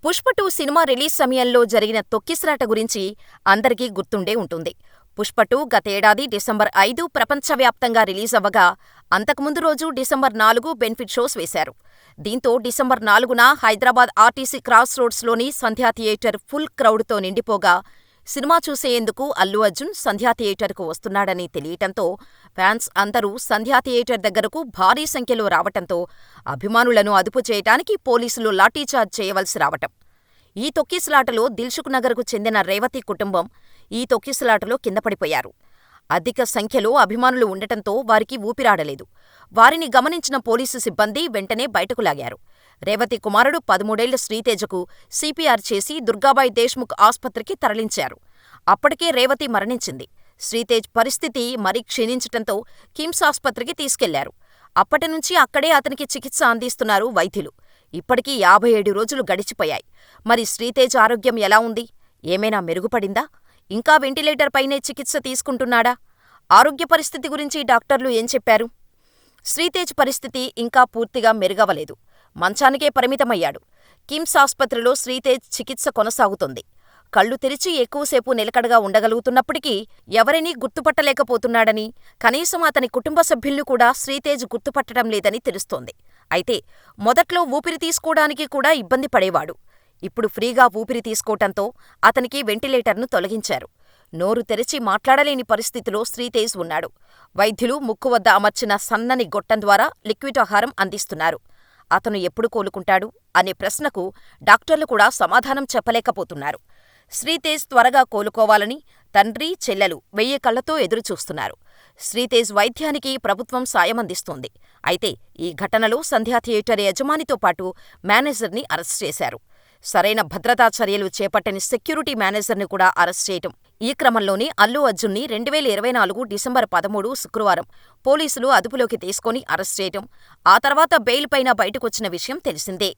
Pushpa 2 cinema release సమయంలో జరిగిన తొక్కిసలాట గురించి అందరికీ గుర్తుండే ఉంటుంది. పుష్ప 2 గతేడాది డిసెంబర్ 5 ప్రపంచవ్యాప్తంగా రిలీజవ్వగా, అంతకుముందు రోజు డిసెంబర్ 4 బెనిఫిట్ షోస్ వేశారు. దీంతో డిసెంబర్ 4న హైదరాబాద్ ఆర్టీసీ క్రాస్ రోడ్స్లోని సంధ్యా థియేటర్ ఫుల్ క్రౌడ్తో నిండిపోగా, సినిమా చూసేందుకు అల్లు అర్జున్ సంధ్యా థియేటర్కు వస్తున్నాడని తెలియటంతో ఫ్యాన్స్ అందరూ సంధ్యా థియేటర్ దగ్గరకు భారీ సంఖ్యలో రావటంతో అభిమానులను అదుపు చేయటానికి పోలీసులు లాఠీచార్జ్ చేయవలసి రావటం. ఈ తొక్కిసలాటలో దిల్సుఖ్ నగర్కు చెందిన రేవతి కుటుంబం ఈ తొక్కిసలాటలో కిందపడిపోయారు. అధిక సంఖ్యలో అభిమానులు ఉండటంతో వారికి ఊపిరాడలేదు. వారిని గమనించిన పోలీసు సిబ్బంది వెంటనే బయటకు లాగారు. రేవతి కుమారుడు 13ఏళ్ల శ్రీతేజకు సిపిఆర్ చేసి దుర్గాబాయి దేశ్ముఖ్ ఆస్పత్రికి తరలించారు. అప్పటికే రేవతి మరణించింది. శ్రీతేజ్ పరిస్థితి మరీ క్షీణించటంతో కిమ్స్ ఆస్పత్రికి తీసుకెళ్లారు. అప్పటినుంచి అక్కడే అతనికి చికిత్స అందిస్తున్నారు వైద్యులు. ఇప్పటికీ 57 రోజులు గడిచిపోయాయి. మరి శ్రీతేజ్ ఆరోగ్యం ఎలా ఉంది? ఏమైనా మెరుగుపడిందా? ఇంకా వెంటిలేటర్ పైనే చికిత్స తీసుకుంటున్నాడా? ఆరోగ్య పరిస్థితి గురించి డాక్టర్లు ఏం చెప్పారు? శ్రీతేజ్ పరిస్థితి ఇంకా పూర్తిగా మెరుగవలేదు. మంచానికే పరిమితమయ్యాడు. కిమ్స్ ఆస్పత్రిలో శ్రీతేజ్ చికిత్స కొనసాగుతోంది. కళ్ళు తెరిచి ఎక్కువసేపు నిలకడగా ఉండగలుగుతున్నప్పటికీ ఎవరినీ గుర్తుపట్టలేకపోతున్నాడని, కనీసం అతని కుటుంబ సభ్యుల్ని కూడా శ్రీతేజ్ గుర్తుపట్టడం లేదని తెలుస్తోంది. అయితే మొదట్లో ఊపిరి తీసుకోవడానికి కూడా ఇబ్బంది పడేవాడు. ఇప్పుడు ఫ్రీగా ఊపిరి తీసుకోవటంతో అతనికి వెంటిలేటర్ను తొలగించారు. నోరు తెరిచి మాట్లాడలేని పరిస్థితిలో శ్రీతేజ్ ఉన్నాడు. వైద్యులు ముక్కు వద్ద అమర్చిన సన్నని గొట్టం ద్వారా లిక్విడ్ ఆహారం అందిస్తున్నారు. అతను ఎప్పుడు కోలుకుంటాడు అనే ప్రశ్నకు డాక్టర్లు కూడా సమాధానం చెప్పలేకపోతున్నారు. శ్రీతేజ్ త్వరగా కోలుకోవాలని తండ్రి, చెల్లెలు 1000 కళ్లతో ఎదురుచూస్తున్నారు. శ్రీతేజ్ వైద్యానికి ప్రభుత్వం సాయమందిస్తోంది. అయితే ఈ ఘటనలో సంధ్యా థియేటర్ యజమానితో పాటు మేనేజర్ని అరెస్ట్ చేశారు. సరైన భద్రతా చర్యలు చేపట్టని సెక్యూరిటీ మేనేజర్ని కూడా అరెస్ట్ చేయటం. ఈ క్రమంలోనే అల్లు అర్జున్ని 2024 డిసెంబర్ 13 శుక్రవారం పోలీసులు అదుపులోకి తీసుకొని అరెస్ట్ చేయటం, ఆ తర్వాత బెయిల్ పైన బయటకొచ్చిన విషయం తెలిసిందే.